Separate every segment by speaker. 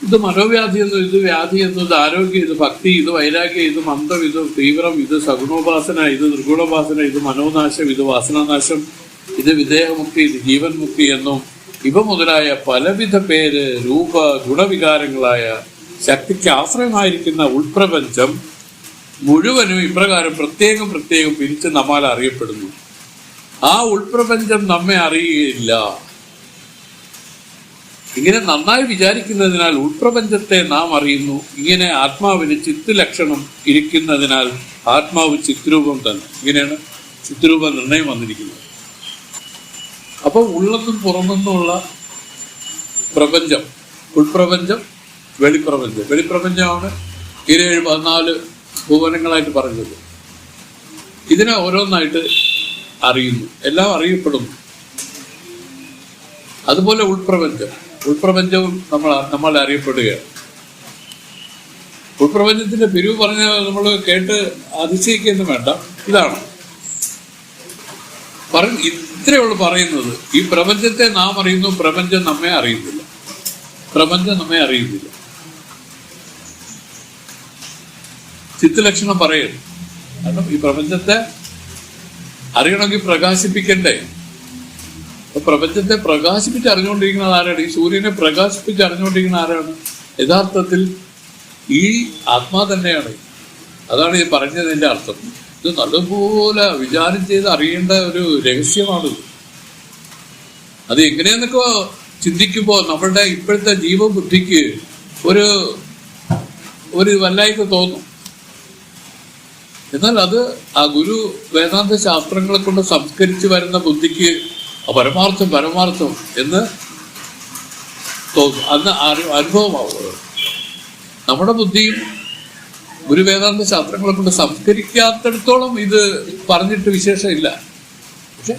Speaker 1: ഇത് മനോവ്യാധി എന്നും ഇത് വ്യാധി എന്നും ഇത് ആരോഗ്യം, ഇത് ഭക്തി, ഇത് വൈരാഗ്യം, ഇത് മന്ദം, ഇത് തീവ്രം, ഇത് സഗുണോപാസന, ഇത് നിർഗുണോപാസന, ഇത് മനോനാശം, ഇത് വാസനാനാശം, ഇത് വിദേഹമുക്തി, ഇത് ജീവൻ മുക്തി എന്നും ഇവ മുതലായ പലവിധ പേര് രൂപ ഗുണവികാരങ്ങളായ ശക്തിക്ക് ആശ്രയമായിരിക്കുന്ന ഉൾപ്രപഞ്ചം മുഴുവനും ഇപ്രകാരം പ്രത്യേകം പ്രത്യേകം പിരിച്ച് നമ്മാൽ അറിയപ്പെടുന്നു. ആ ഉൾപ്രപഞ്ചം നമ്മെ അറിയുകയില്ല. ഇങ്ങനെ നന്നായി വിചാരിക്കുന്നതിനാൽ ഉൾപ്രപഞ്ചത്തെ നാം അറിയുന്നു. ഇങ്ങനെ ആത്മാവിന് ചിത്ത് ലക്ഷണം ഇരിക്കുന്നതിനാൽ ആത്മാവ് ചിത്രൂപം തന്നെ. ഇങ്ങനെയാണ് ചിത്രൂപ നിർണയം വന്നിരിക്കുന്നത്. അപ്പോൾ ഉള്ളതും പുറമെന്നുമുള്ള പ്രപഞ്ചം, ഉൾപ്രപഞ്ചം, വെളിപ്രപഞ്ചം. വെളിപ്രപഞ്ചമാണ് 14 ഭുവനങ്ങളായിട്ട് പറഞ്ഞത്. ഇതിനെ ഓരോന്നായിട്ട് അറിയുന്നു, എല്ലാം അറിയപ്പെടുന്നു. അതുപോലെ ഉൾപ്രപഞ്ചവും നമ്മൾ അറിയപ്പെടുകയാണ്. ഉൾപ്രപഞ്ചത്തിന്റെ പിരിവ് പറഞ്ഞ നമ്മൾ കേട്ട് അതിശയിക്കൊന്നും വേണ്ട. ഇതാണ് ഇത്രയുള്ളൂ പറയുന്നത്. ഈ പ്രപഞ്ചത്തെ നാം അറിയുന്നു, പ്രപഞ്ചം നമ്മെ അറിയുന്നില്ല. ചിത്തലക്ഷണം പറയരുത്. കാരണം ഈ പ്രപഞ്ചത്തെ അറിയണമെങ്കിൽ പ്രകാശിപ്പിക്കണ്ടേ. പ്രപഞ്ചത്തെ പ്രകാശിപ്പിച്ച് അറിഞ്ഞുകൊണ്ടിരിക്കുന്നത് ആരാണ്? ഈ സൂര്യനെ പ്രകാശിപ്പിച്ച് അറിഞ്ഞുകൊണ്ടിരിക്കുന്ന ആരാണ്? യഥാർത്ഥത്തിൽ ഈ ആത്മാ തന്നെയാണ്. അതാണ് ഈ പറഞ്ഞതിന്റെ അർത്ഥം. ഇത് നല്ലപോലെ വിചാരം ചെയ്ത് അറിയേണ്ട ഒരു രഹസ്യമാണിത്. അത് എങ്ങനെയെന്നൊക്കെ ചിന്തിക്കുമ്പോൾ നമ്മളുടെ ഇപ്പോഴത്തെ ജീവബുദ്ധിക്ക് ഒരു വല്ലായ്മ തോന്നും. എന്നാൽ അത് ആ ഗുരു വേദാന്ത ശാസ്ത്രങ്ങളെ കൊണ്ട് സംസ്കരിച്ച് വരുന്ന ബുദ്ധിക്ക് പരമാർത്ഥം എന്ന് തോന്നും. അന്ന് അനുഭവമാവുക. നമ്മുടെ ബുദ്ധിയും ഗുരു വേദാന്ത ശാസ്ത്രങ്ങളെ കൊണ്ട് സംസ്കരിക്കാത്തിടത്തോളം ഇത് പറഞ്ഞിട്ട് വിശേഷമില്ല. പക്ഷെ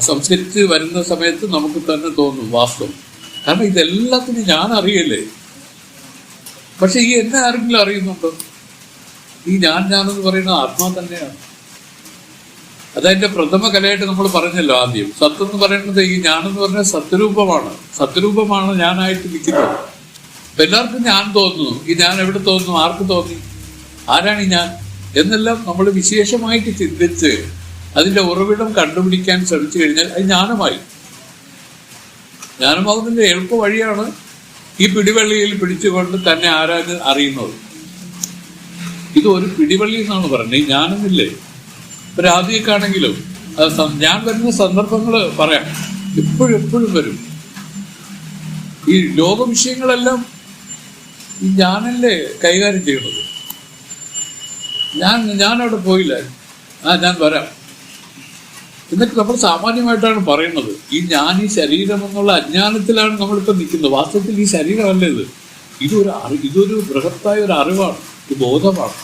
Speaker 1: സംസ്കരിച്ച് വരുന്ന സമയത്ത് നമുക്ക് തന്നെ തോന്നും വാസ്തവം. കാരണം ഇതെല്ലാത്തിനും ഞാൻ അറിയല്ലേ. പക്ഷെ ഈ എന്നെ ആരെങ്കിലും അറിയുന്നുണ്ടോ? ഈ ഞാനെന്ന് പറയുന്നത് ആത്മാ തന്നെയാണ്. അതതിന്റെ പ്രഥമ കലയായിട്ട് നമ്മൾ പറഞ്ഞല്ലോ ആദ്യം. സത്ത് എന്ന് പറയുന്നത് ഈ ഞാനെന്ന് പറഞ്ഞ സത്യരൂപമാണ് ഞാനായിട്ട് നിൽക്കുന്നത്. അപ്പൊ എല്ലാവർക്കും ഞാൻ തോന്നുന്നു. ഈ ഞാൻ എവിടെ തോന്നുന്നു? ആർക്ക് തോന്നി? ആരാണ് ഈ ഞാൻ എന്നെല്ലാം നമ്മൾ വിശേഷമായിട്ട് ചിന്തിച്ച് അതിന്റെ ഉറവിടം കണ്ടുപിടിക്കാൻ ശ്രമിച്ചു കഴിഞ്ഞാൽ അത് ജ്ഞാനമാകുന്നതിന്റെ എളുപ്പ വഴിയാണ് ഈ പിടിവള്ളിയിൽ പിടിച്ചുകൊണ്ട് തന്നെ ആരാണ് അറിയുന്നത്. ഇത് ഒരു പിടിവള്ളി എന്നാണ് പറയുന്നത്. ഈ ഞാനെന്നില്ലേ. ഒരു ആദ്യമൊക്കെയാണെങ്കിലും ഞാൻ വരുന്ന സന്ദർഭങ്ങൾ പറയാം. എപ്പോഴും വരും. ഈ ലോക വിഷയങ്ങളെല്ലാം ഈ ഞാനല്ലേ കൈകാര്യം ചെയ്യുന്നത്. ഞാനവിടെ പോയില്ല, ഞാൻ വരാം എന്നൊക്കെ നമ്മൾ സാമാന്യമായിട്ടാണ് പറയുന്നത്. ഈ ശരീരം എന്നുള്ള അജ്ഞാനത്തിലാണ് നമ്മളിപ്പോൾ നിൽക്കുന്നത്. വാസ്തവത്തിൽ ഈ ശരീരമല്ല ഇത്. ഇതൊരു ബൃഹത്തായ ഒരു അറിവാണ്, ഒരു ബോധമാണ്.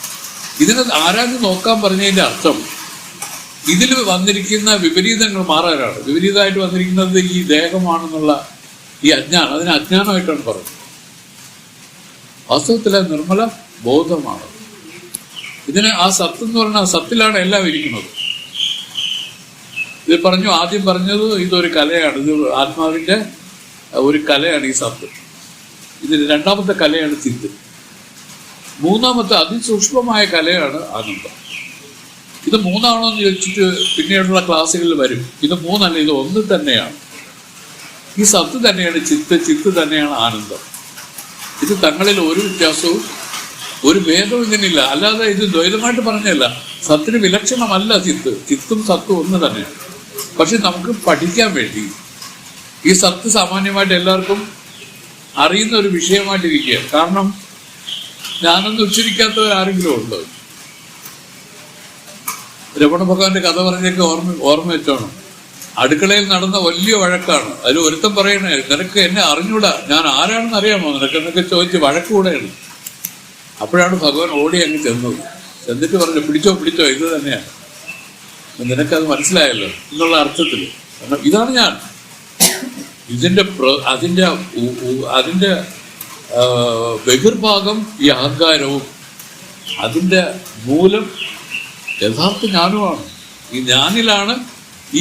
Speaker 1: ഇതിനെ ആരാഞ്ഞ് നോക്കാൻ പറഞ്ഞതിന്റെ അർത്ഥം ഇതിൽ വന്നിരിക്കുന്ന വിപരീതങ്ങൾ മാറാനാണ്. വിപരീതമായിട്ട് വന്നിരിക്കുന്നത് ഈ ദേഹമാണെന്നുള്ള ഈ അജ്ഞാനം. അതിന് അജ്ഞാനമായിട്ടാണ് പറയുന്നത്. വാസ്തവത്തിലെ നിർമ്മല ബോധമാണ്. ഇതിന് ആ സത്ത് എന്ന് പറഞ്ഞാൽ സത്തിലാണ് എല്ലാം ഇരിക്കുന്നത്. ഇത് ആദ്യം പറഞ്ഞത് ഇതൊരു കലയാണ്. ഇത് ആത്മാവിന്റെ ഒരു കലയാണ് ഈ സത്ത്. ഇതിന് രണ്ടാമത്തെ കലയാണ് ചിത്ത്. മൂന്നാമത്തെ അതിസൂക്ഷ്മമായ കലയാണ് ആനന്ദം. ഇത് മൂന്നാണോ എന്ന് ചോദിച്ചിട്ട് പിന്നീടുള്ള ക്ലാസ്സുകളിൽ വരും. ഇത് മൂന്നല്ല, ഇത് ഒന്ന് തന്നെയാണ്. ഈ സത്ത് തന്നെയാണ് ചിത്ത് തന്നെയാണ് ആനന്ദം. ഇത് തങ്ങളിൽ ഒരു വ്യത്യാസവും ഒരു ഭേദവും ഇതിനില്ല. അല്ലാതെ ഇത് ദ്വൈതമായിട്ട് പറഞ്ഞല്ല. സത്തിന് വിലക്ഷണമല്ല ചിത്തും സത്തും ഒന്ന് തന്നെയാണ്. പക്ഷെ നമുക്ക് പഠിക്കാൻ വേണ്ടി ഈ സത്ത് സാമാന്യമായിട്ട് എല്ലാവർക്കും അറിയുന്ന ഒരു വിഷയമായിട്ടിരിക്കുക. കാരണം ഞാനൊന്നും ഉച്ചരിക്കാത്തവരാരെങ്കിലും ഉണ്ടോ? രമണ ഭഗവാന്റെ കഥ പറഞ്ഞൊക്കെ ഓർമ്മ വെച്ചോണം. അടുക്കളയിൽ നടന്ന വലിയ വഴക്കാണ്. അതിൽ ഒരുത്തം പറയണേ, നിനക്ക് എന്നെ അറിഞ്ഞൂടാ, ഞാൻ ആരാണെന്ന് അറിയാമോ നിനക്കെന്നൊക്കെ ചോദിച്ച് വഴക്കൂടെയാണ്. അപ്പോഴാണ് ഭഗവാൻ ഓടി അങ്ങ് ചെന്നിട്ട് പറഞ്ഞു, പിടിച്ചോ ഇത് തന്നെയാണ്, നിനക്കത് മനസ്സിലായല്ലോ എന്നുള്ള അർത്ഥത്തിൽ. കാരണം ഇതാണ് ഞാൻ. അതിന്റെ ബഹിർഭാഗം ഈ അഹങ്കാരവും അതിന്റെ മൂലം യഥാർത്ഥ ജ്ഞാനമാണ്. ഈ ജ്ഞാനിലാണ്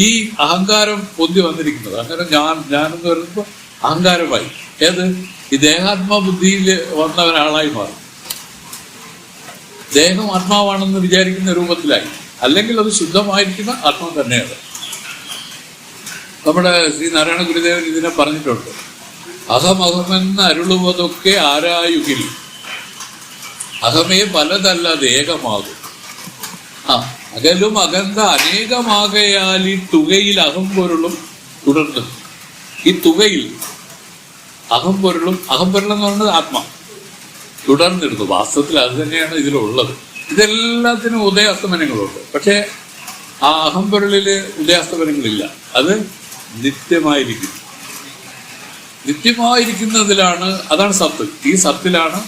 Speaker 1: ഈ അഹങ്കാരം പൊന്തി വന്നിരിക്കുന്നത്. അങ്ങനെ ഞാനെന്ന് പറയുമ്പോൾ അഹങ്കാരമായി. ഏത്? ഈ ദേഹാത്മബുദ്ധിയിൽ വന്ന ഒരാളായി മാറും. ദേഹം ആത്മാവാണെന്ന് വിചാരിക്കുന്ന രൂപത്തിലായി. അല്ലെങ്കിൽ അത് ശുദ്ധമായിരിക്കുന്ന ആത്മാവ് തന്നെയാണ്. നമ്മുടെ ശ്രീ നാരായണ ഗുരുദേവൻ ഇതിനെ പറഞ്ഞിട്ടുണ്ട്. അഹമഹമെന്ന് അരുളുവതൊക്കെ ആരായുകിൽ അഹമേ പലതല്ലാതെ ഏകമാകും. അകലും അകന്ത അനേകമാകയാൽ ഈ തുകയിൽ അഹംപൊരുളും തുടർന്നു. ഈ തുകയിൽ അഹംപൊരുളും എന്ന് പറയുന്നത് ആത്മ തുടർന്നിരുന്നു. വാസ്തവത്തിൽ അത് തന്നെയാണ് ഇതിലുള്ളത്. ഇതെല്ലാത്തിനും ഉദയാസ്തമനങ്ങളുണ്ട്. പക്ഷേ ആ അഹംപൊരുളില് ഉദയാസ്തമനങ്ങളില്ല. അത് നിത്യമായിരിക്കുന്നു. നിത്യമായിരിക്കുന്നതിലാണ്, അതാണ് സത്ത്. ഈ സത്തിലാണ്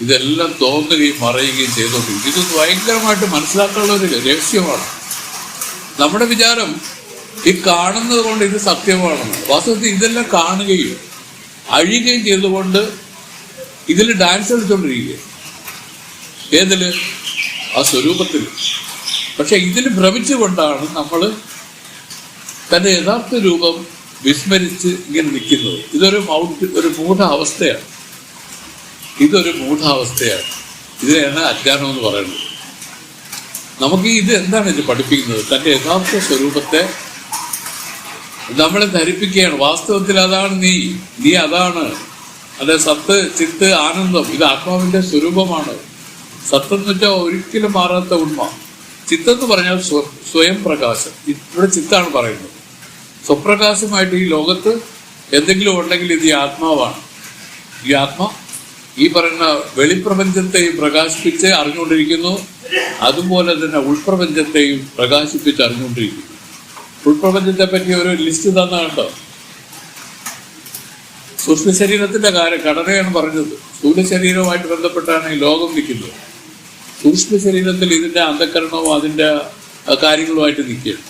Speaker 1: ഇതെല്ലാം തോന്നുകയും മറയുകയും ചെയ്തുകൊണ്ടിരിക്കും. ഇത് ഭയങ്കരമായിട്ട് മനസ്സിലാക്കാനുള്ള ഒരു രഹസ്യമാണ്. നമ്മുടെ വിചാരം ഈ കാണുന്നത് കൊണ്ട് ഇത് സത്യമാണെന്ന്. വാസ്തവത്തിൽ ഇതെല്ലാം കാണുകയും അഴിയുകയും ചെയ്തുകൊണ്ട് ഇതിൽ ഡാൻസ് കളിച്ചുകൊണ്ടിരിക്കുക. ഏതില്? ആ സ്വരൂപത്തിൽ. പക്ഷെ ഇതിൽ ഭ്രമിച്ചുകൊണ്ടാണ് നമ്മൾ തന്റെ യഥാർത്ഥ രൂപം വിസ്മരിച്ച് ഇങ്ങനെ നിൽക്കുന്നത്. ഒരു മൂഢാവസ്ഥയാണ്. ഇതൊരു മൂഢാവസ്ഥയാണ്. ഇതിനെയാണ് അജ്ഞാനം എന്ന് പറയുന്നത്. നമുക്ക് ഇത് എന്താണ് ഇത് പഠിപ്പിക്കുന്നത്? തന്റെ യഥാർത്ഥ സ്വരൂപത്തെ നമ്മളെ ധരിപ്പിക്കുകയാണ്. വാസ്തവത്തിൽ അതാണ് നീ അതാണ്. അതെ, സത്ത്, ചിത്ത്, ആനന്ദം, ഇത് ആത്മാവിന്റെ സ്വരൂപമാണ്. സത്തെന്ന് വെച്ചാൽ ഒരിക്കലും മാറാത്ത ഉണ്മ. ചിത്തെന്ന് പറഞ്ഞാൽ സ്വയം പ്രകാശം. ഇവിടെ ചിത്താണ് പറയുന്നത്. സ്വപ്രകാശമായിട്ട് ഈ ലോകത്ത് എന്തെങ്കിലും ഉണ്ടെങ്കിൽ ഇത് ഈ ആത്മാവാണ്. ഈ ആത്മാ ഈ പറയുന്ന വെളിപ്രപഞ്ചത്തെയും പ്രകാശിപ്പിച്ച് അറിഞ്ഞുകൊണ്ടിരിക്കുന്നു. അതുപോലെ തന്നെ ഉൾപ്രപഞ്ചത്തെയും പ്രകാശിപ്പിച്ച് അറിഞ്ഞുകൊണ്ടിരിക്കുന്നു. ഉൾപ്രപഞ്ചത്തെ പറ്റി ഒരു ലിസ്റ്റ് തന്ന കണ്ടോ? സൂക്ഷ്മ ശരീരത്തിന്റെ ഘടനയാണ് പറഞ്ഞത്. സ്ഥൂല ശരീരവുമായിട്ട് ബന്ധപ്പെട്ടാണ് ഈ ലോകം നിൽക്കുന്നത്. സൂക്ഷ്മ ശരീരത്തിൽ ഇതിന്റെ അന്ധകരണവും അതിന്റെ കാര്യങ്ങളുമായിട്ട് നിൽക്കുകയാണ്.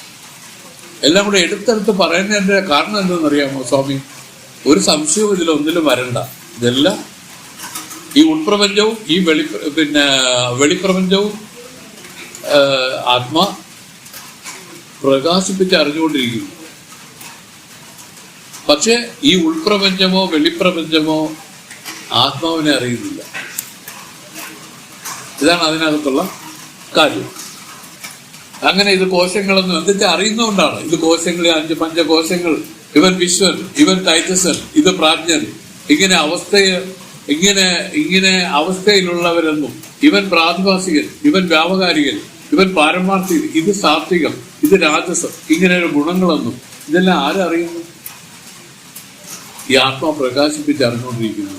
Speaker 1: എല്ലാം കൂടെ എടുത്തെടുത്ത് പറയുന്നതിന്റെ കാരണം എന്തെന്നറിയാമോ സ്വാമി? ഒരു സംശയവും ഇതിലൊന്നിലും വരണ്ട. ഇതെല്ലാം ഈ ഉൾപ്രപഞ്ചവും ഈ വെളിപ്രപഞ്ചവും ആത്മാ പ്രകാശിപ്പിച്ച് അറിഞ്ഞുകൊണ്ടിരിക്കുന്നു. പക്ഷെ ഈ ഉൾപ്രപഞ്ചമോ വെളിപ്രപഞ്ചമോ ആത്മാവിനെ അറിയുന്നില്ല. ഇതാണ് അതിനകത്തുള്ള കാര്യം. അങ്ങനെ ഇത് കോശങ്ങളൊന്നും എന്താ അറിയുന്നതുകൊണ്ടാണ്. ഇത് കോശങ്ങൾ, 5 പഞ്ചകോശങ്ങൾ, ഇവൻ വിശ്വൻ, ഇവൻ തൈജസൻ, ഇത് പ്രാജ്ഞൻ, ഇങ്ങനെ അവസ്ഥയിലുള്ളവരെന്നും, ഇവൻ പ്രാതിഭാസികൻ, ഇവൻ വ്യാപകാരികൻ, ഇവൻ പാരമാർത്ഥികൻ, ഇത് സാത്വികം, ഇത് രാജസം, ഇങ്ങനെയുള്ള ഗുണങ്ങളെന്നും ഇതെല്ലാം ആരറിയുന്നു? ഈ ആത്മാ പ്രകാശിപ്പിച്ച് അറിഞ്ഞുകൊണ്ടിരിക്കുന്നു.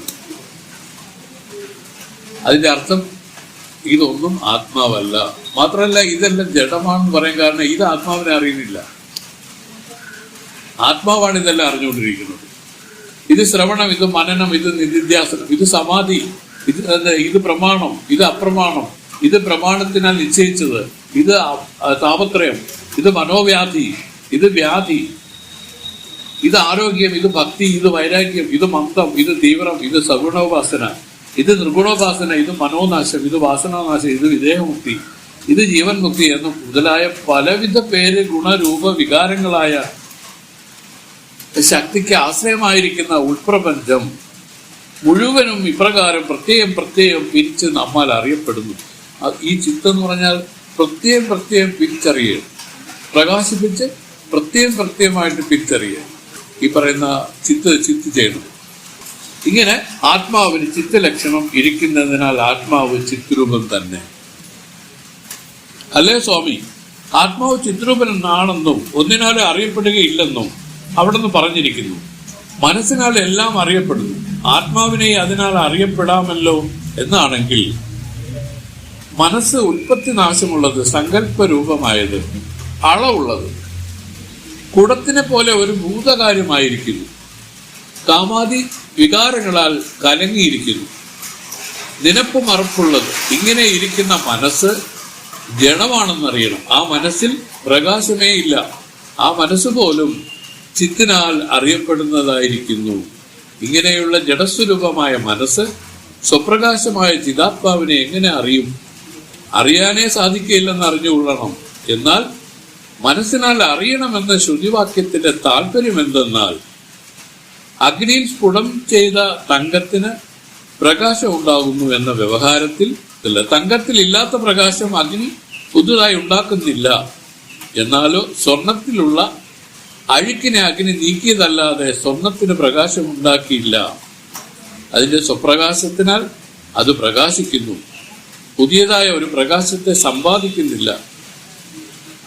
Speaker 1: അതിന്റെ അർത്ഥം ഇതൊന്നും ആത്മാവല്ല. മാത്രമല്ല ഇതെല്ലാം ജഡമാണെന്ന് പറയാൻ കാരണം ഇത് ആത്മാവിനെ അറിയുന്നില്ല. ആത്മാവാണ് ഇതെല്ലാം അറിഞ്ഞുകൊണ്ടിരിക്കുന്നത്. ഇത് ശ്രവണം, ഇത് മനനം, ഇത് നിധിധ്യാസനം, ഇത് സമാധി, ഇത് പ്രമാണം, ഇത് അപ്രമാണം, ഇത് പ്രമാണത്തിനാൽ നിശ്ചയിച്ചത്, ഇത് താപത്രയം, ഇത് മനോവ്യാധി, ഇത് വ്യാധി, ഇത് ആരോഗ്യം, ഇത് ഭക്തി, ഇത് വൈരാഗ്യം, ഇത് മന്ദം, ഇത് തീവ്രം, ഇത് സഗുണോപാസന, ഇത് നിർഗുണോപാസന, ഇത് മനോനാശം, ഇത് വാസനാനാശം, ഇത് വിദേഹമുക്തി, ഇത് ജീവൻ മുക്തി എന്നും മുതലായ പലവിധ പേര് ഗുണരൂപ വികാരങ്ങളായ ശക്തിക്ക് ആശ്രയമായിരിക്കുന്ന ഉൾപ്രപഞ്ചം മുഴുവനും ഇപ്രകാരം പ്രത്യേകം പിരിച്ച് നമ്മാൽ അറിയപ്പെടുന്നു. ഈ ചിത്തെന്ന് പറഞ്ഞാൽ പ്രത്യേകം പിരിച്ചറിയുക, പ്രകാശിപ്പിച്ച് പ്രത്യേകമായിട്ട് പിരിച്ചറിയുക. ഈ പറയുന്ന ചിത്ത് ചെയ്യണം. ഇങ്ങനെ ആത്മാവിന് ചിത്തലക്ഷണം ഇരിക്കുന്നതിനാൽ ആത്മാവ് ചിത്രൂപം തന്നെ. അല്ലേ സ്വാമി? ആത്മാവ് ചിത്രൂപനാണെന്നും ഒന്നിനാലും അറിയപ്പെടുകയില്ലെന്നും അവിടെ നിന്ന് പറഞ്ഞിരിക്കുന്നു. മനസ്സിനാൽ എല്ലാം അറിയപ്പെടുന്നു, ആത്മാവിനെ അതിനാൽ അറിയപ്പെടാമല്ലോ എന്നാണെങ്കിൽ മനസ്സ് ഉൽപ്പത്തി നാശമുള്ളത്, സങ്കല്പരൂപമായത്, അളവുള്ളത്, കുടത്തിനെ പോലെ ഒരു ഭൂതകാര്യമായിരിക്കുന്നു, കാമാദി വികാരങ്ങളാൽ കലങ്ങിയിരിക്കുന്നു, നിനപ്പ് മറപ്പുള്ളത്. ഇങ്ങനെ ഇരിക്കുന്ന മനസ്സ് ജഡമാണെന്നറിയണം. ആ മനസ്സിൽ പ്രകാശമേ ഇല്ല. ആ മനസ്സ് പോലും ചിത്തിനാൽ അറിയപ്പെടുന്നതായിരിക്കുന്നു. ഇങ്ങനെയുള്ള ജഡസ്വരൂപമായ മനസ്സ് സ്വപ്രകാശമായ ചിതാത്മാവിനെ എങ്ങനെ അറിയും? അറിയാനേ സാധിക്കില്ലെന്ന് അറിഞ്ഞുകൊള്ളണം. എന്നാൽ മനസ്സിനാൽ അറിയണമെന്ന ശ്രുതിവാക്യത്തിന്റെ താല്പര്യം എന്തെന്നാൽ അഗ്നിയിൽ സ്ഫുടം ചെയ്ത തങ്കത്തിന് പ്രകാശം ഉണ്ടാകുന്നു എന്ന വ്യവഹാരത്തിൽ ഇല്ല. തങ്കത്തിൽ ഇല്ലാത്ത പ്രകാശം അഗ്നി പുതുതായി ഉണ്ടാക്കുന്നില്ല. എന്നാലോ സ്വർണത്തിലുള്ള അഴുക്കിനെ അഗ്നി നീക്കിയതല്ലാതെ സ്വർണത്തിന് പ്രകാശം ഉണ്ടാക്കിയില്ല. അതിന്റെ സ്വപ്രകാശത്തിനാൽ അത് പ്രകാശിക്കുന്നു. പുതിയതായ ഒരു പ്രകാശത്തെ സമ്പാദിക്കുന്നില്ല.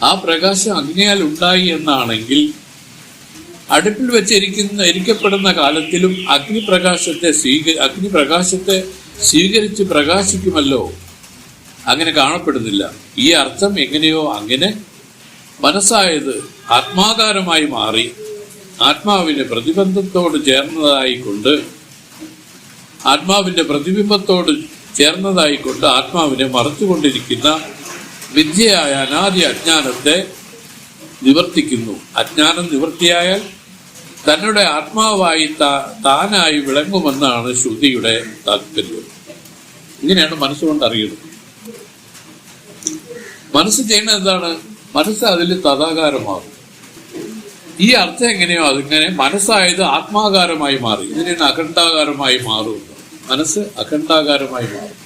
Speaker 1: ആ പ്രകാശം അഗ്നിയാൽ ഉണ്ടായി എന്നാണെങ്കിൽ അടുപ്പിൽ വെച്ച് എരിക്കപ്പെടുന്ന കാലത്തിലും അഗ്നിപ്രകാശത്തെ സ്വീകരിച്ച് പ്രകാശിക്കുമല്ലോ. അങ്ങനെ കാണപ്പെടുന്നില്ല. ഈ അർത്ഥം എങ്ങനെയോ അങ്ങനെ മനസ്സായത് ആത്മാകാരമായി മാറി ആത്മാവിന്റെ പ്രതിബിംബത്തോട് ചേർന്നതായിക്കൊണ്ട് ആത്മാവിനെ മറച്ചുകൊണ്ടിരിക്കുന്ന വിദ്യയായ അനാദി അജ്ഞാനത്തെ നിവർത്തിക്കുന്നു. അജ്ഞാനം നിവൃത്തിയായാൽ തന്നുടെ ആത്മാവായി താനായി വിളങ്ങുമെന്നാണ് ശ്രുതിയുടെ താല്പര്യം. ഇങ്ങനെയാണ് മനസ്സുകൊണ്ട് അറിയുന്നത്. മനസ്സ് ചെയ്യുന്നത് എന്താണ്? മനസ്സ് അതിൽ തഥാകാരമാകും. ഈ അർത്ഥം എങ്ങനെയോ അതിങ്ങനെ മനസ്സായത് ആത്മാകാരമായി മാറി. ഇതിനാണ് അഖണ്ഡാകാരമായി മാറുന്നത്. മനസ്സ് അഖണ്ഡാകാരമായി മാറും.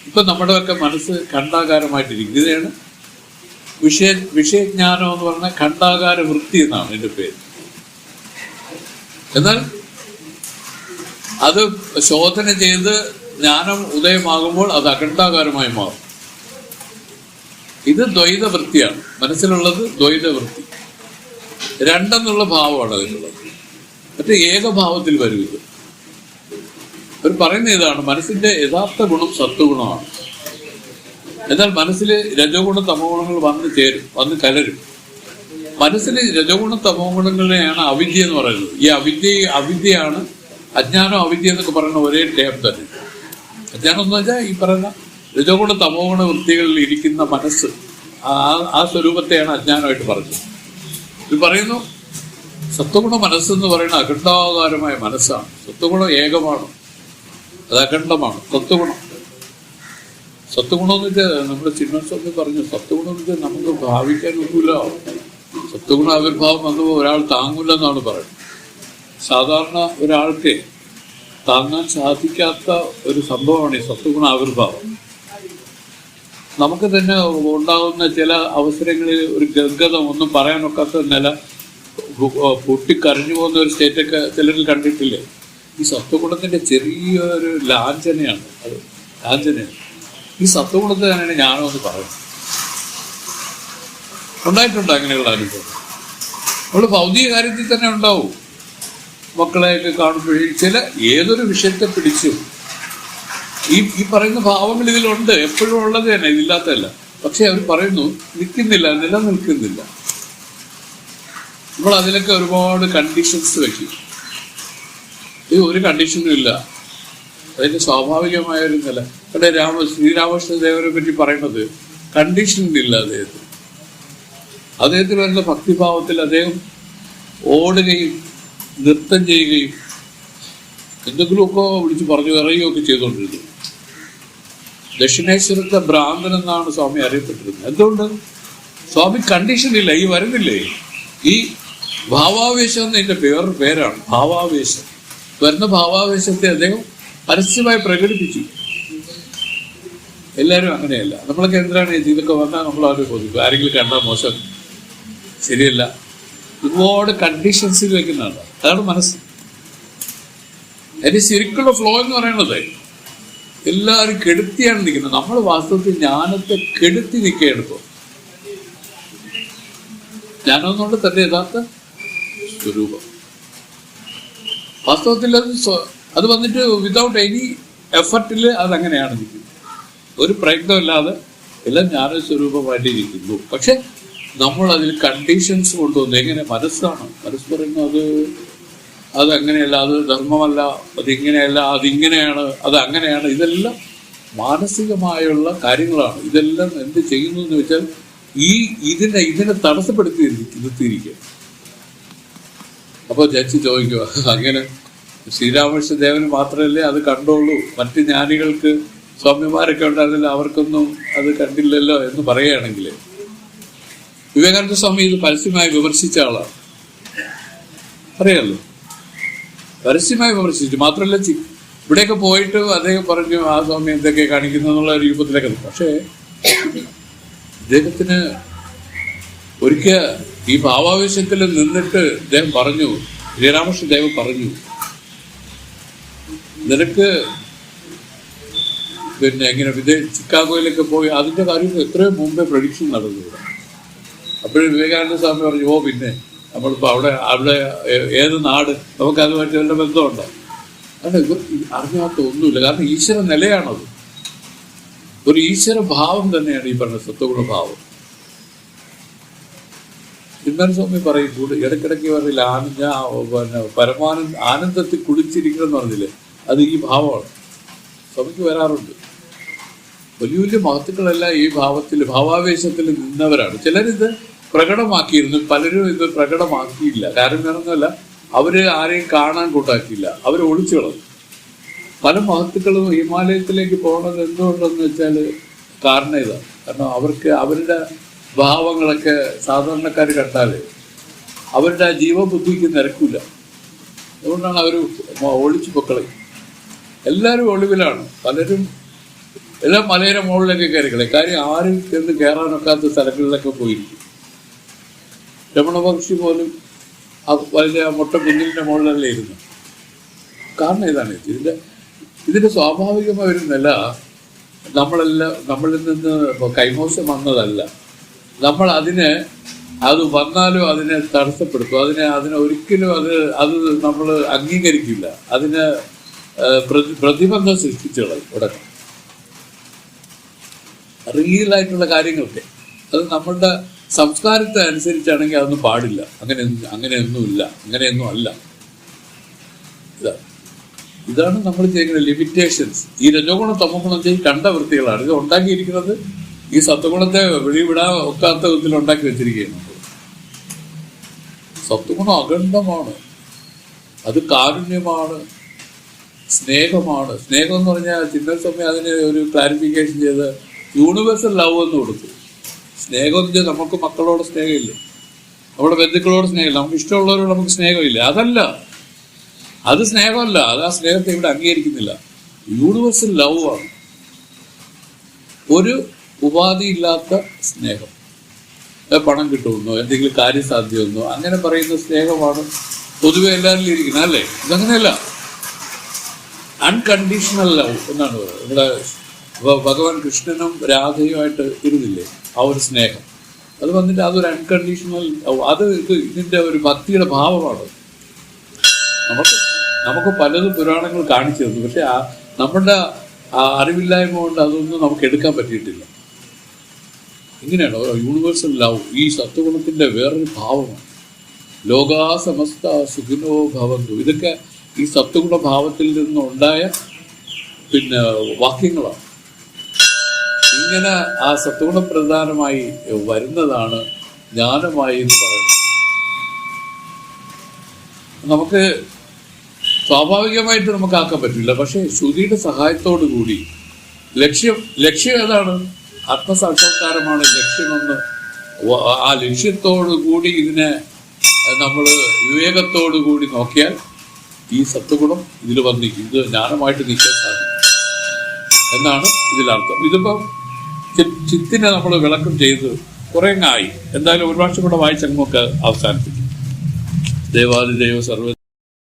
Speaker 1: ഇപ്പൊ നമ്മുടെയൊക്കെ മനസ്സ് ഖണ്ഡാകാരമായിട്ടിരിക്കും. ഇതിനാണ് വിഷയജ്ഞാനം എന്ന് പറഞ്ഞാൽ ഖണ്ഡാകാര വൃത്തി എന്നാണ് എന്റെ പേര്. എന്നാൽ അത് ശോധന ചെയ്ത് ജ്ഞാനം ഉദയമാകുമ്പോൾ അത് അഖണ്ഡാകാരമായി മാറും. ഇത് ദ്വൈതവൃത്തിയാണ്. മനസ്സിലുള്ളത് ദ്വൈതവൃത്തി. രണ്ടെന്നുള്ള ഭാവമാണ് അതിനുള്ളത്. മറ്റേ ഏകഭാവത്തിൽ വരും. ഇത് അവർ പറയുന്ന ഇതാണ്, മനസ്സിന്റെ യഥാർത്ഥ ഗുണം സത്വഗുണമാണ്. എന്നാൽ മനസ്സിൽ രജോ ഗുണ തമോ ഗുണങ്ങൾ വന്ന് കലരും. മനസ്സിൽ രജോ ഗുണ തമോ ഗുണങ്ങളെയാണ് അവിദ്യ എന്ന് പറയുന്നത്. ഈ അവിദ്യയാണ് അജ്ഞാനം. അവിദ്യ എന്നൊക്കെ പറയുന്ന ഒരേ ടേം തന്നെ. അജ്ഞാനം എന്ന് വെച്ചാൽ ഈ പറയുന്ന രജോ ഗുണ തമോ ഗുണ വൃത്തികളിൽ ഇരിക്കുന്ന മനസ്സ്, ആ സ്വരൂപത്തെയാണ് അജ്ഞാനമായിട്ട് പറഞ്ഞത്. ഇത് പറയുന്നു സത്വഗുണ മനസ്സെന്ന് പറയുന്ന അഖണ്ഡാകാരമായ മനസ്സാണ്. സത്വഗുണം ഏകമാണ്, അത് അഖണ്ഡമാണ്. സത്വഗുണം എന്ന് വെച്ചാൽ നമ്മുടെ ചിന്മസ്വാമി പറഞ്ഞു, സത്വഗുണം എന്ന് വെച്ചാൽ നമുക്ക് ഭാവിക്കാൻ ഒന്നുമില്ല. സത്വഗുണ ആവിർഭാവം വന്നപ്പോൾ ഒരാൾ താങ്ങൂല എന്നാണ് പറയുന്നത്. സാധാരണ ഒരാൾക്ക് താങ്ങാൻ സാധിക്കാത്ത ഒരു സംഭവമാണ് ഈ സത്വഗുണ ആവിർഭാവം. നമുക്ക് തന്നെ ഉണ്ടാകുന്ന ചില അവസരങ്ങളിൽ ഒരു ഗദ്ഗതം ഒന്നും പറയാനൊക്കാത്ത നില പൊട്ടിക്കരഞ്ഞു പോകുന്ന ഒരു സ്റ്റേറ്റൊക്കെ ചിലരിൽ കണ്ടിട്ടില്ലേ? ഈ സത്വഗുണത്തിന്റെ ചെറിയൊരു ലാഞ്ചനയാണ് അത്. ലാഞ്ചനയാണ് ഈ സത്വഗുണത്തെ തന്നെയാണ് ഞാനും ഒന്ന് പറയുന്നത്. ഉണ്ടായിട്ടുണ്ട് അങ്ങനെയുള്ള അനുഭവം. നമ്മൾ ഭൗതിക കാര്യത്തിൽ തന്നെ ഉണ്ടാവും. മക്കളെയൊക്കെ കാണുമ്പോഴേ ഏതൊരു വിഷയത്തെ പിടിച്ചും ഈ പറയുന്ന ഭാവങ്ങൾ ഇതിലുണ്ട്, എപ്പോഴും ഉള്ളത് തന്നെ, ഇതില്ലാത്തതല്ല. പക്ഷെ അവർ പറയുന്നു നിലനിൽക്കുന്നില്ല. നമ്മൾ അതിലൊക്കെ ഒരുപാട് കണ്ടീഷൻസ് വെക്കും. ഇത് ഒരു കണ്ടീഷനും ഇല്ല. അതിന്റെ സ്വാഭാവികമായ ഒരു നില. ഇവിടെ ശ്രീരാമകൃഷ്ണ ദേവനെ പറ്റി പറയുന്നത് കണ്ടീഷനില്ല അദ്ദേഹത്തിന് വരുന്ന ഭക്തിഭാവത്തിൽ അദ്ദേഹം ഓടുകയും നൃത്തം ചെയ്യുകയും എന്തെങ്കിലുമൊക്കെ വിളിച്ച് പറഞ്ഞു പറയുകയൊക്കെ ചെയ്തുകൊണ്ടിരുന്നു. ദക്ഷിണേശ്വരത്തെ ഭ്രാന്തൻ എന്നാണ് സ്വാമി അറിയപ്പെട്ടിരുന്നത്. എന്തുകൊണ്ട്? സ്വാമി കണ്ടീഷനില്ല. ഈ വരുന്നില്ലേ ഈ ഭാവാവേശം എന്നതിന്റെ വേറൊരു പേരാണ് ഭാവാവേശം. വരുന്ന ഭാവാവേശത്തെ അദ്ദേഹം പരസ്യമായി പ്രകടിപ്പിച്ചു. എല്ലാവരും അങ്ങനെയല്ല. നമ്മളൊക്കെ എന്തിനാണ് ഇതൊക്കെ വന്നാൽ നമ്മളാരും കൊതിക്കും. ആരെങ്കിലും കണ്ടാൽ മോശം, ശരിയല്ല, ഒരുപാട് കണ്ടീഷൻസിൽ വെക്കുന്നതാണ്. അതാണ് മനസ്സ്. അതിന്റെ ശരിക്കുള്ള ഫ്ലോ എന്ന് പറയുന്നത് എല്ലാവരും കെടുത്തിയാണ് നിൽക്കുന്നത്. നമ്മൾ വാസ്തവത്തിൽ ജ്ഞാനത്തെ കെടുത്തി നിൽക്കുകയാണ്. ഇപ്പോൾ ജ്ഞാനം എന്നുകൊണ്ട് തന്റെ യഥാർത്ഥ സ്വരൂപം വാസ്തവത്തിൽ അത് വന്നിട്ട് വിതൗട്ട് എനി എഫർട്ടിൽ അതങ്ങനെയാണ് നിൽക്കുന്നത്. ഒരു പ്രയത്നമില്ലാതെ എല്ലാം ജ്ഞാനസ്വരൂപമായിട്ടിരിക്കുന്നു. പക്ഷെ നമ്മൾ അതിൽ കണ്ടീഷൻസ് കൊണ്ടുവന്നു. എങ്ങനെ? മനസ്സാണ്. മനസ്സ് പറയുന്നത് അതങ്ങനെയല്ല, അത് ധർമ്മമല്ല, അതിങ്ങനെയല്ല, അതിങ്ങനെയാണ്, അത് അങ്ങനെയാണ്. ഇതെല്ലാം മാനസികമായുള്ള കാര്യങ്ങളാണ്. ഇതെല്ലാം എന്ത് ചെയ്യുന്നു എന്ന് വെച്ചാൽ ഇതിനെ തടസ്സപ്പെടുത്തി നിർത്തിയിരിക്കുക. അപ്പോൾ ജഡ്ജി ചോദിക്കുക, അങ്ങനെ ശ്രീരാമകൃഷ്ണ ദേവന് മാത്രമല്ലേ അത് കണ്ടോളൂ, മറ്റ് ജ്ഞാനികൾക്ക് സ്വാമിമാരൊക്കെ ഉണ്ടായിരുന്നില്ല, അവർക്കൊന്നും അത് കണ്ടില്ലല്ലോ എന്ന് പറയുകയാണെങ്കിൽ വിവേകാനന്ദ സ്വാമി ഇത് പരസ്യമായി വിമർശിച്ച ആളാണ്. അറിയാമല്ലോ, പരസ്യമായി വിമർശിച്ചു. മാത്രമല്ല ഇവിടെയൊക്കെ പോയിട്ട് അദ്ദേഹം പറഞ്ഞു ആ സ്വാമി എന്തൊക്കെ കാണിക്കുന്നു എന്നുള്ള രൂപത്തിലൊക്കെ. പക്ഷേ അദ്ദേഹത്തിന് ഒരിക്കൽ ഈ ഭാവാവേശത്തിൽ നിന്നിട്ട് അദ്ദേഹം പറഞ്ഞു, ശ്രീരാമകൃഷ്ണ ദേവൻ പറഞ്ഞു, നിനക്ക് പിന്നെ എങ്ങനെ ചിക്കാഗോയിലൊക്കെ പോയി അതിൻ്റെ കാര്യം എത്രയോ മുമ്പേ പ്രഡിക്ഷൻ നടന്നു ഇവിടെ. അപ്പോഴും വിവേകാനന്ദ സ്വാമി പറഞ്ഞു, ഓ പിന്നെ നമ്മളിപ്പോൾ അവിടെ ഏത് നാട് നമുക്ക് അതുമായിട്ട് വല്ല ബന്ധമുണ്ടോ? അല്ല, ഇവർ അറിഞ്ഞാത്ത ഒന്നുമില്ല. കാരണം ഈശ്വര നിലയാണത്, ഒരു ഈശ്വര ഭാവം തന്നെയാണ് ഈ പറഞ്ഞ സത്വഗുണ ഭാവം. ചിന്മയ സ്വാമി പറയും കൂടെ ഇടയ്ക്കിടയ്ക്ക് പറഞ്ഞില്ല, പിന്നെ ആനന്ദത്തിൽ കുളിച്ചിരിക്കണമെന്ന് പറഞ്ഞില്ലേ, അത് ഈ ഭാവമാണ്. സ്വാമിക്ക് വരാറുണ്ട്. വലിയ വലിയ മഹത്തുക്കളെല്ലാം ഈ ഭാവാവേശത്തിൽ നിന്നവരാണ്. ചിലരിത് പ്രകടമാക്കിയിരുന്നു, പലരും ഇത് പ്രകടമാക്കിയില്ല. കാരണം വേണമെന്നല്ല, അവര് ആരെയും കാണാൻ കൂട്ടാക്കിയില്ല, അവർ ഒളിച്ചു കളഞ്ഞു. പല മഹത്തുക്കളും ഹിമാലയത്തിലേക്ക് പോകുന്നത് എന്തുകൊണ്ടെന്ന് വെച്ചാൽ കാരണം ഇതാണ്. കാരണം അവർക്ക് അവരുടെ ഭാവങ്ങളൊക്കെ സാധാരണക്കാർ കണ്ടാൽ അവരുടെ ജീവബുദ്ധിക്ക് നിരക്കില്ല. അതുകൊണ്ടാണ് അവർ ഒളിച്ചു പൊക്കളയും. എല്ലാവരും ഒളിവിലാണ്. പലരും എല്ലാം മലയുടെ മുകളിലൊക്കെ കയറിക്കളെ. കാര്യം ആരും ചെന്ന് കയറാനൊക്കാത്ത സ്ഥലങ്ങളിലൊക്കെ പോയിരിക്കും. രമണ മഹർഷി പോലും വലിയ മുട്ട കുഞ്ഞിൻ്റെ മുകളിലല്ലേ ഇരുന്നു. കാരണം ഇതാണ്, ഇതിൻ്റെ സ്വാഭാവികമായ ഒരു നില നമ്മളിൽ നിന്ന് കൈമോശം വന്നതല്ല. നമ്മൾ അത് വന്നാലും അതിനെ തടസ്സപ്പെടുത്തും. അതിനെ ഒരിക്കലും അത് നമ്മൾ അംഗീകരിക്കില്ല. അതിന് പ്രതിബന്ധം സൃഷ്ടിച്ചു കളയും ഉടനെ. റിയലായിട്ടുള്ള കാര്യങ്ങൾക്ക് അത് നമ്മളുടെ സംസ്കാരത്തെ അനുസരിച്ചാണെങ്കിൽ അതൊന്നും പാടില്ല. അങ്ങനെയൊന്നും അല്ല. ഇതാണ് നമ്മൾ ചെയ്യുന്ന ലിമിറ്റേഷൻസ്. ഈ രജോഗുണം തമോഗുണം ചെയ്ത് കണ്ട വൃത്തികളാണ് ഇത് ഉണ്ടാക്കിയിരിക്കുന്നത്. ഈ സത്വഗുണത്തെ വെളിവിടാൻ ഒക്കാത്ത വിധത്തിൽ ഉണ്ടാക്കി വെച്ചിരിക്കുകയാണ്. സത്വഗുണം അഖണ്ഡമാണ്, അത് കാരുണ്യമാണ്, സ്നേഹമാണ്. സ്നേഹം എന്ന് പറഞ്ഞാൽ ചിന്മയ സ്വാമി അതിന് ഒരു ക്ലാരിഫിക്കേഷൻ ചെയ്ത് യൂണിവേഴ്സൽ ലവ് എന്ന് കൊടുത്തു. സ്നേഹം എന്ന് വെച്ചാൽ നമുക്ക് മക്കളോട് സ്നേഹമില്ല, നമ്മുടെ ബന്ധുക്കളോട് സ്നേഹമില്ല, നമുക്ക് ഇഷ്ടമുള്ളവരോട് നമുക്ക് സ്നേഹമില്ല. അത് സ്നേഹമല്ല. അത് ആ സ്നേഹത്തെ ഇവിടെ അംഗീകരിക്കുന്നില്ല. യൂണിവേഴ്സൽ ലവ് ആണ്, ഒരു ഉപാധിയില്ലാത്ത സ്നേഹം. പണം കിട്ടുമെന്നോ എന്തെങ്കിലും കാര്യസാധ്യമൊന്നോ അങ്ങനെ പറയുന്ന സ്നേഹമാണ് പൊതുവെ എല്ലാവരിലും ഇരിക്കുന്നത്, അല്ലേ? ഇതങ്ങനെയല്ല. അൺകണ്ടീഷണൽ ലവ് എന്നാണ് പറയുന്നത്. ഇവിടെ ഭഗവാൻ കൃഷ്ണനും രാധയുമായിട്ട് ഇരുന്നില്ലേ ആ ഒരു സ്നേഹം, അത് വന്നിട്ട് അതൊരു അൺകണ്ടീഷണൽ ലവ്. ഇതിൻ്റെ ഒരു ഭക്തിയുടെ ഭാവമാണ്. നമുക്ക് പലതും പുരാണങ്ങൾ കാണിച്ചു തന്നു. പക്ഷെ നമ്മുടെ അറിവില്ലായ്മ കൊണ്ട് അതൊന്നും നമുക്ക് എടുക്കാൻ പറ്റിയിട്ടില്ല. ഇങ്ങനെയാണ് യൂണിവേഴ്സൽ ലവ്. ഈ സത്വഗുണത്തിൻ്റെ വേറൊരു ഭാവമാണ്. ലോകാ സമസ്ത സുഖിനോ ഭവന്തു. ഇതൊക്കെ ഈ സത്വഗുണ ഭാവത്തിൽ നിന്നുണ്ടായ വാക്യങ്ങളാണ്. ഇങ്ങനെ ആ സത്വഗുണ പ്രധാനമായി വരുന്നതാണ് ജ്ഞാനമായി എന്ന് പറയുന്നത്. നമുക്ക് സ്വാഭാവികമായിട്ട് നമുക്ക് ആക്കാൻ പറ്റില്ല. പക്ഷേ ശ്രുതിയുടെ സഹായത്തോടു കൂടി ലക്ഷ്യം ഏതാണ്? ആത്മസാക്ഷാത്കാരമാണ് ലക്ഷ്യമെന്ന്. ആ ലക്ഷ്യത്തോടു കൂടി ഇതിനെ നമ്മൾ വിവേകത്തോടു കൂടി നോക്കിയാൽ ഈ സത്വഗുണം ഇതിൽ വന്നിരിക്കും. ഇത് ജ്ഞാനമായിട്ട് നിൽക്കാൻ സാധിക്കും എന്നാണ് ഇതിലർത്ഥം. ഇതിപ്പം ചിത്തിനെ നമ്മൾ വിളക്കം ചെയ്ത് കുറേ ആയി. എന്തായാലും ഒരു പ്രാവശ്യം കൂടെ വായിച്ചങ്ങൊക്കെ അവസാനിപ്പിക്കും. ദേവാദിദേവ സർവ